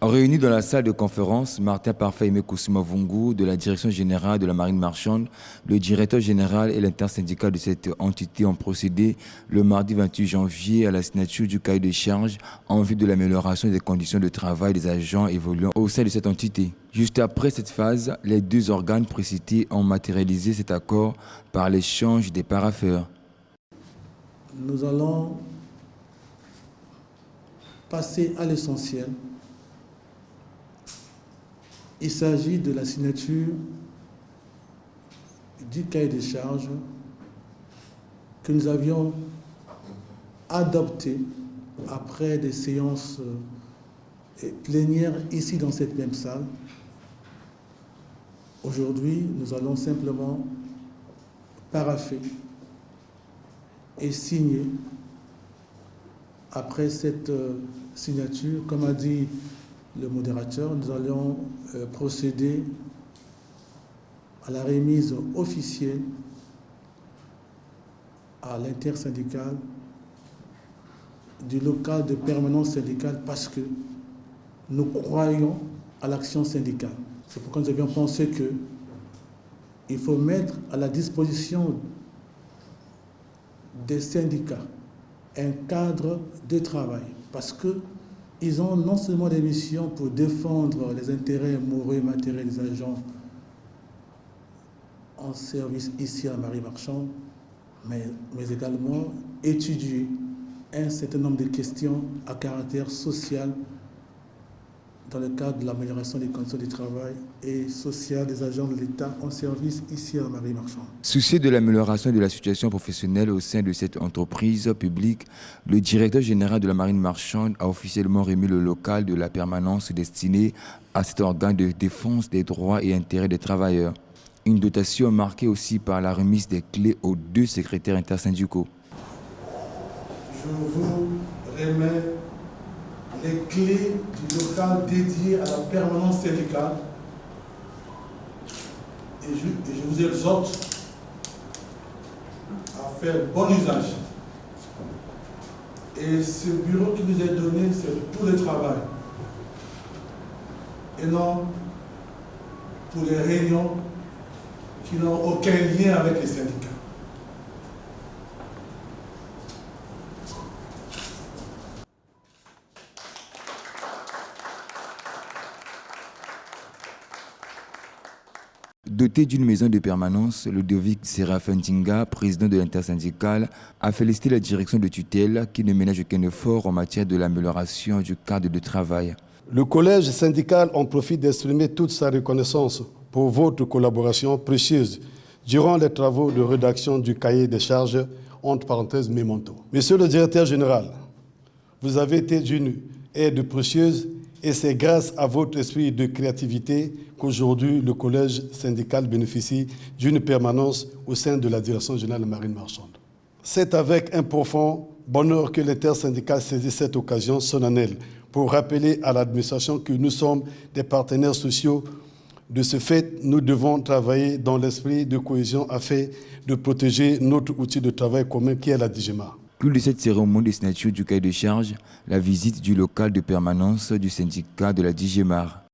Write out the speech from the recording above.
Réunis dans la salle de conférence, Martin Parfait-Aimé Koussouma-Vungu de la Direction générale de la Marine marchande, le directeur général et l'intersyndical de cette entité ont procédé le mardi 28 janvier à la signature du cahier de charges en vue de l'amélioration des conditions de travail des agents évoluant au sein de cette entité. Juste après cette phase, les deux organes précités ont matérialisé cet accord par l'échange des parapheurs. Nous allons passer à l'essentiel. Il s'agit de la signature du cahier de charges que nous avions adopté après des séances plénières ici dans cette même salle. Aujourd'hui, nous allons simplement parapher et signer. Après cette signature, comme a dit le modérateur, nous allons procéder à la remise officielle à l'intersyndicale du local de permanence syndicale parce que nous croyons à l'action syndicale. C'est pourquoi nous avions pensé qu'il faut mettre à la disposition des syndicats un cadre de travail parce qu'ils ont non seulement des missions pour défendre les intérêts moraux et matériels des agents en service ici à la Marine marchande, mais également étudier un certain nombre de questions à caractère social dans le cadre de l'amélioration des conditions de travail et social des agents de l'État en service ici à la Marine marchande. Soucieux de l'amélioration de la situation professionnelle au sein de cette entreprise publique, le directeur général de la Marine marchande a officiellement remis le local de la permanence destiné à cet organe de défense des droits et intérêts des travailleurs. Une dotation marquée aussi par la remise des clés aux deux secrétaires intersyndicaux. Je vous remets les clés du local dédié à la permanence syndicale et je vous exhorte à faire bon usage. Et ce bureau qui vous est donné, c'est pour le travail et non pour les réunions qui n'ont aucun lien avec les syndicats. Doté d'une maison de permanence, Ludovic Séraphin Tinga, président de l'intersyndicale, a félicité la direction de tutelle qui ne ménage aucun effort en matière de l'amélioration du cadre de travail. Le collège syndical en profite d'exprimer toute sa reconnaissance pour votre collaboration précieuse durant les travaux de rédaction du cahier des charges, entre parenthèses mémento. Monsieur le directeur général, vous avez été d'une aide précieuse et c'est grâce à votre esprit de créativité qu'aujourd'hui le collège syndical bénéficie d'une permanence au sein de la direction générale de la Marine marchande. C'est avec un profond bonheur que l'intersyndical saisit cette occasion solennelle pour rappeler à l'administration que nous sommes des partenaires sociaux. De ce fait, nous devons travailler dans l'esprit de cohésion afin de protéger notre outil de travail commun qui est la DIGEMA. Plus de cette cérémonie de signature du cahier de charges, la visite du local de permanence du syndicat de la DIGEMAR.